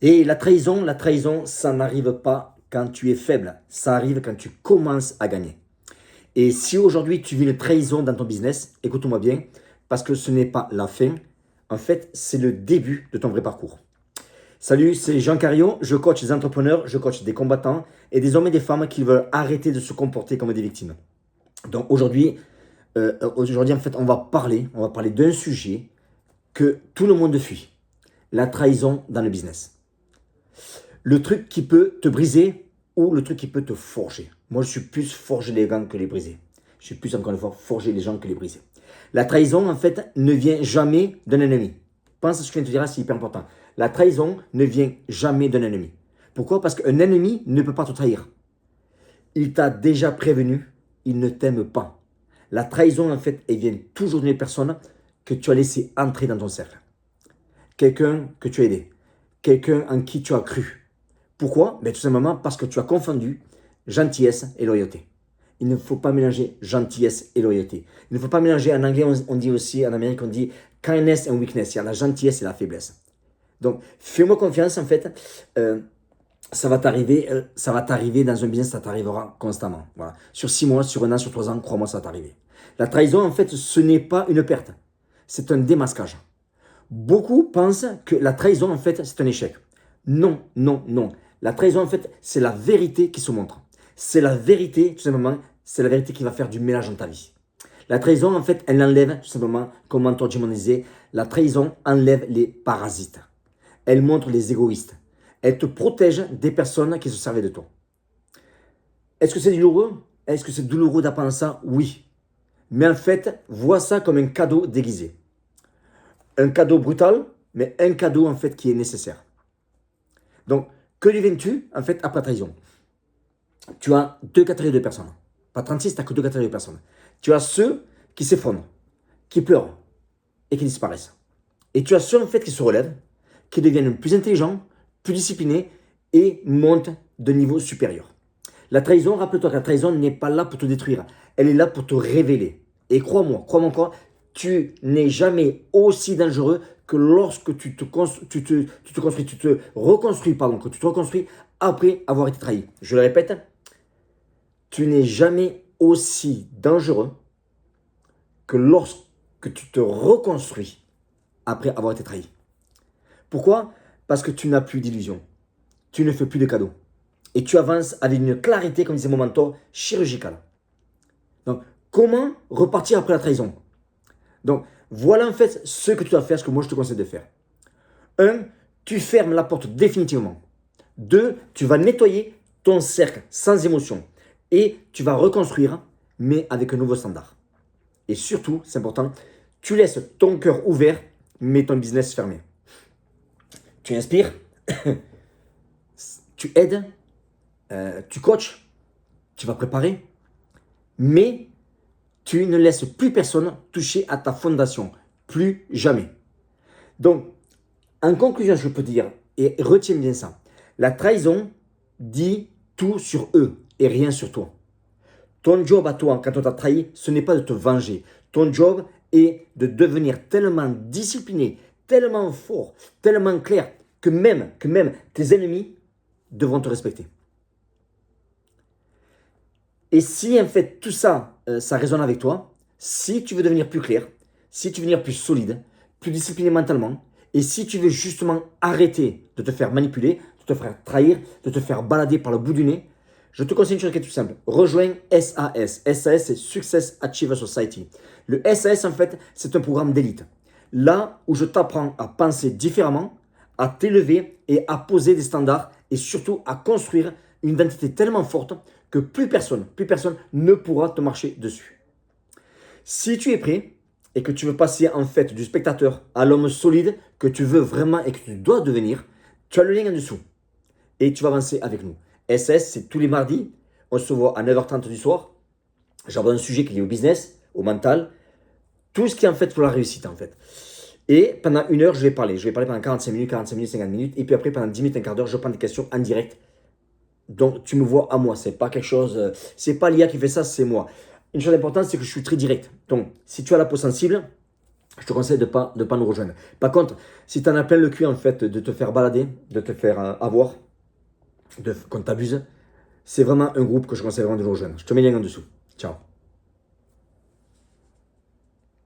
Et la trahison, ça n'arrive pas quand tu es faible. Ça arrive quand tu commences à gagner. Et si aujourd'hui tu vis une trahison dans ton business, écoute-moi bien, parce que ce n'est pas la fin. En fait, c'est le début de ton vrai parcours. Salut, c'est Jean Cario. Je coach des entrepreneurs, je coach des combattants et des hommes et des femmes qui veulent arrêter de se comporter comme des victimes. Donc aujourd'hui, en fait, on va parler d'un sujet que tout le monde fuit. La trahison dans le business. Le truc qui peut te briser ou le truc qui peut te forger. Moi, je suis plus forger les gens que les briser. Je suis plus, encore une fois, forger les gens que les briser. La trahison, en fait, ne vient jamais d'un ennemi. Pense à ce que je viens de te dire, c'est hyper important. La trahison ne vient jamais d'un ennemi. Pourquoi? Parce qu'un ennemi ne peut pas te trahir. Il t'a déjà prévenu, il ne t'aime pas. La trahison, en fait, elle vient toujours d'une personne que tu as laissé entrer dans ton cercle. Quelqu'un que tu as aidé. Quelqu'un en qui tu as cru. Pourquoi? Tout simplement parce que tu as confondu gentillesse et loyauté. Il ne faut pas mélanger gentillesse et loyauté. Il ne faut pas mélanger, en anglais on dit aussi, en Amérique on dit kindness and weakness, il y a la gentillesse et la faiblesse. Donc fais-moi confiance en fait, ça va t'arriver dans un business, ça t'arrivera constamment. Voilà. Sur 6 mois, sur 1 an, sur 3 ans, crois-moi, ça va t'arriver. La trahison en fait, ce n'est pas une perte, c'est un démasquage. Beaucoup pensent que la trahison en fait, c'est un échec. Non, non, non. La trahison, en fait, c'est la vérité qui se montre. C'est la vérité, tout simplement, c'est la vérité qui va faire du mélange dans ta vie. La trahison, en fait, elle enlève, tout simplement, comme Antoine Gimon disait, la trahison enlève les parasites. Elle montre les égoïstes. Elle te protège des personnes qui se servaient de toi. Est-ce que c'est douloureux? Est-ce que c'est douloureux d'apprendre ça? Oui. Mais en fait, vois ça comme un cadeau déguisé. Un cadeau brutal, mais un cadeau, en fait, qui est nécessaire. Donc, que deviens-tu, en fait, après la trahison? Tu as 2 catégories de personnes. Pas 36, tu n'as que 2 catégories de personnes. Tu as ceux qui s'effondrent, qui pleurent et qui disparaissent. Et tu as ceux, en fait, qui se relèvent, qui deviennent plus intelligents, plus disciplinés et montent de niveau supérieur. La trahison, rappelle-toi que la trahison n'est pas là pour te détruire. Elle est là pour te révéler. Et crois-moi quoi, tu n'es jamais aussi dangereux que lorsque tu te reconstruis après avoir été trahi. Je le répète, tu n'es jamais aussi dangereux que lorsque tu te reconstruis après avoir été trahi. Pourquoi? Parce que tu n'as plus d'illusions. Tu ne fais plus de cadeaux. Et tu avances avec une clarité, comme disait mon mentor, chirurgicale. Donc, comment repartir après la trahison? Donc, voilà en fait ce que tu dois faire, ce que moi je te conseille de faire. 1. Tu fermes la porte définitivement. 2. Tu vas nettoyer ton cercle sans émotion. Et tu vas reconstruire, mais avec un nouveau standard. Et surtout, c'est important, tu laisses ton cœur ouvert, mais ton business fermé. Tu inspires, tu aides, tu coaches, tu vas préparer, mais tu ne laisses plus personne toucher à ta fondation. Plus jamais. Donc, en conclusion, je peux dire, et retiens bien ça, la trahison dit tout sur eux et rien sur toi. Ton job à toi, quand on t'a trahi, ce n'est pas de te venger. Ton job est de devenir tellement discipliné, tellement fort, tellement clair, que même tes ennemis devront te respecter. Et si en fait tout ça, ça résonne avec toi, si tu veux devenir plus clair, si tu veux devenir plus solide, plus discipliné mentalement, et si tu veux justement arrêter de te faire manipuler, de te faire trahir, de te faire balader par le bout du nez, je te conseille une chose qui est tout simple. Rejoins SAS. SAS, c'est Success Achiever Society. Le SAS, en fait, c'est un programme d'élite. Là où je t'apprends à penser différemment, à t'élever et à poser des standards et surtout à construire une identité tellement forte que plus personne ne pourra te marcher dessus. Si tu es prêt et que tu veux passer en fait du spectateur à l'homme solide que tu veux vraiment et que tu dois devenir, tu as le lien en dessous et tu vas avancer avec nous. SS, c'est tous les mardis. On se voit à 9h30 du soir. J'aborde un sujet qui est lié au business, au mental, tout ce qui est en fait pour la réussite en fait. Et pendant 1 heure, je vais parler. Je vais parler pendant 45 minutes, 50 minutes. Et puis après, pendant 10 minutes, un quart d'heure, je prends des questions en direct. Donc, tu me vois à moi. C'est pas quelque chose. C'est pas l'IA qui fait ça, c'est moi. Une chose importante, c'est que je suis très direct. Donc, si tu as la peau sensible, je te conseille de ne pas nous rejoindre. Par contre, si tu en as plein le cul en fait de te faire balader, de te faire avoir, qu'on t'abuse, c'est vraiment un groupe que je conseille vraiment de nous rejoindre. Je te mets le lien en dessous. Ciao.